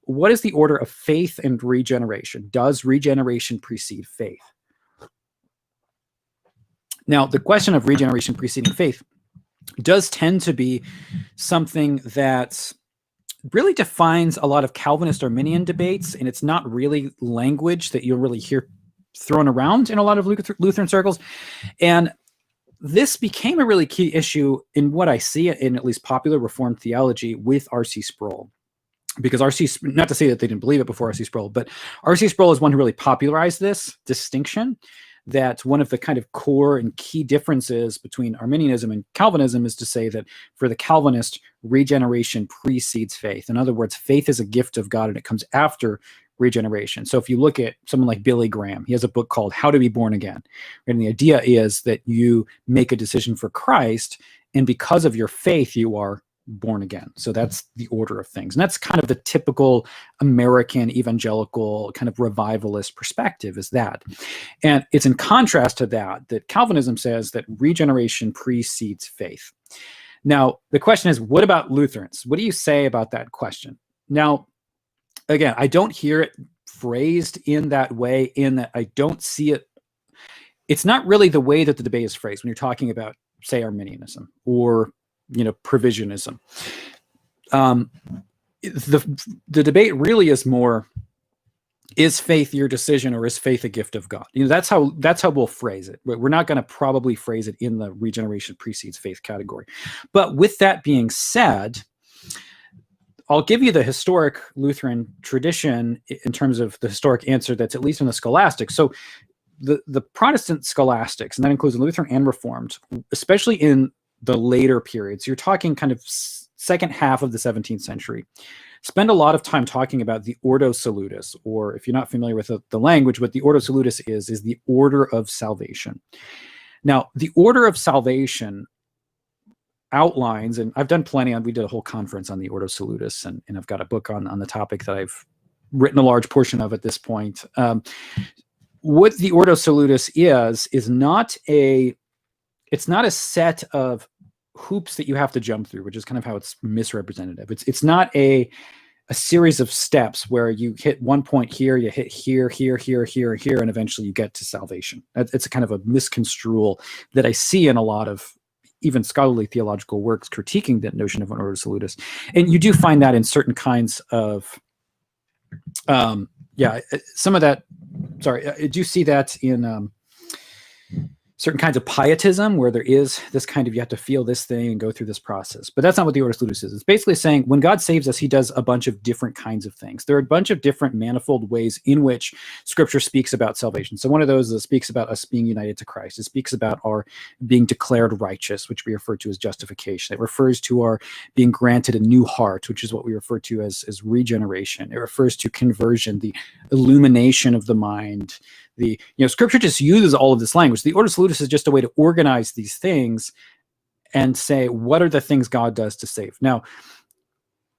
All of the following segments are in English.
what is the order of faith and regeneration? Does regeneration precede faith? Now, the question of regeneration preceding faith does tend to be something that really defines a lot of Calvinist Arminian debates, and it's not really language that you'll really hear thrown around in a lot of Lutheran circles. And this became a really key issue in what I see in at least popular Reformed theology with R.C. Sproul. Because R.C., not to say that they didn't believe it before R.C. Sproul, but R.C. Sproul is one who really popularized this distinction, that one of the kind of core and key differences between Arminianism and Calvinism is to say that for the Calvinist, regeneration precedes faith. In other words, faith is a gift of God and it comes after regeneration. So if you look at someone like Billy Graham, he has a book called How to Be Born Again. And the idea is that you make a decision for Christ, and because of your faith, you are born again. So that's the order of things. And that's kind of the typical American evangelical kind of revivalist perspective, is that. And it's in contrast to that Calvinism says that regeneration precedes faith. Now, the question is, what about Lutherans? What do you say about that question? Now, again, I don't hear it phrased in that way, in that I don't see it. It's not really the way that the debate is phrased when you're talking about, say, Arminianism or provisionism. The debate really is more, is faith your decision or is faith a gift of God? That's how we'll phrase it. We're not going to probably phrase it in the regeneration precedes faith category. But with that being said, I'll give you the historic Lutheran tradition in terms of the historic answer that's at least in the scholastics. So the Protestant scholastics, and that includes Lutheran and Reformed, especially in the later periods, you're talking kind of second half of the 17th century, spend a lot of time talking about the ordo salutis, or if you're not familiar with the language, what the ordo salutis is the order of salvation. Now, the order of salvation outlines, and I've done plenty we did a whole conference on the ordo salutis, and I've got a book on the topic that I've written a large portion of at this point. What the ordo salutis is not a set of hoops that you have to jump through, which is kind of how it's misrepresentative. It's not a series of steps where you hit one point here, you hit here, and eventually you get to salvation. It's a kind of a misconstrual that I see in a lot of even scholarly theological works critiquing that notion of an ordo salutis. And you do find that in certain kinds of, some of that, I do see that in certain kinds of pietism, where there is this kind of, you have to feel this thing and go through this process. But that's not what the ordo salutis is. It's basically saying when God saves us, he does a bunch of different kinds of things. There are a bunch of different manifold ways in which Scripture speaks about salvation. So one of those speaks about us being united to Christ. It speaks about our being declared righteous, which we refer to as justification. It refers to our being granted a new heart, which is what we refer to as regeneration. It refers to conversion, the illumination of the mind. Scripture just uses all of this language. The ordo salutis is just a way to organize these things and say, what are the things God does to save? Now,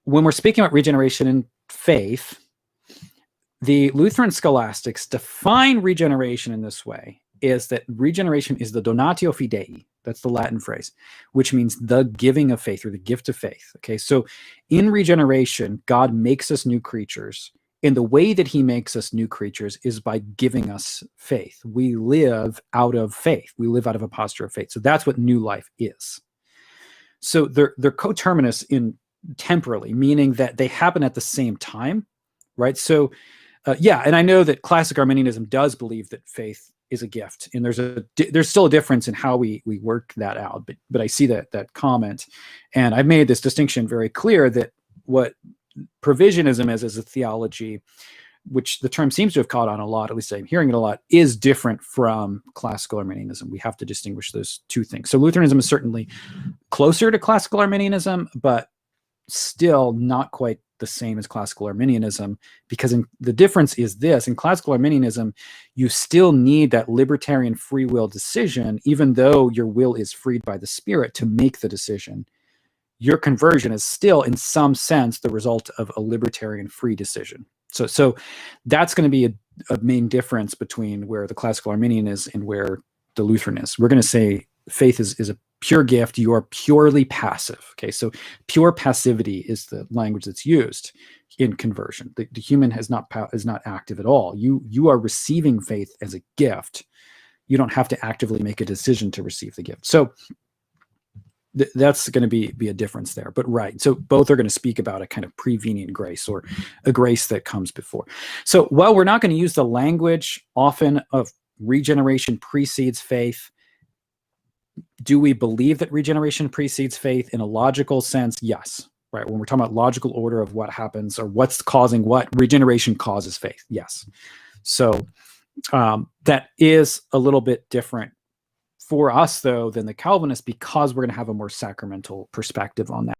when we're speaking about regeneration and faith, the Lutheran scholastics define regeneration in this way, is that regeneration is the donatio fidei. That's the Latin phrase, which means the giving of faith, or the gift of faith. Okay, so in regeneration, God makes us new creatures. And the way that he makes us new creatures is by giving us faith. We live out of faith. We live out of a posture of faith. So that's what new life is. So they're coterminous in temporally, meaning that they happen at the same time, right? So, and I know that classic Arminianism does believe that faith is a gift, and there's still a difference in how we work that out. But I see that comment, and I've made this distinction very clear that what provisionism is as a theology, which the term seems to have caught on a lot, at least I'm hearing it a lot, is different from classical Arminianism. We have to distinguish those two things. So Lutheranism is certainly closer to classical Arminianism, but still not quite the same as classical Arminianism, because the difference is this: in classical Arminianism, you still need that libertarian free will decision, even though your will is freed by the Spirit to make the decision. Your conversion is still, in some sense, the result of a libertarian free decision. So that's going to be a main difference between where the classical Arminian is and where the Lutheran is. We're going to say faith is a pure gift. You are purely passive. Okay, so pure passivity is the language that's used. in conversion. The human is not active at all. You are receiving faith as a gift. You don't have to actively make a decision to receive the gift. So that's going to be a difference there. But right, so both are going to speak about a kind of prevenient grace, or a grace that comes before. So while we're not going to use the language often of regeneration precedes faith, do we believe that regeneration precedes faith in a logical sense? Yes. Right. When we're talking about logical order of what happens or what's causing what, regeneration causes faith. Yes. So that is a little bit different for us, though, than the Calvinists, because we're going to have a more sacramental perspective on that.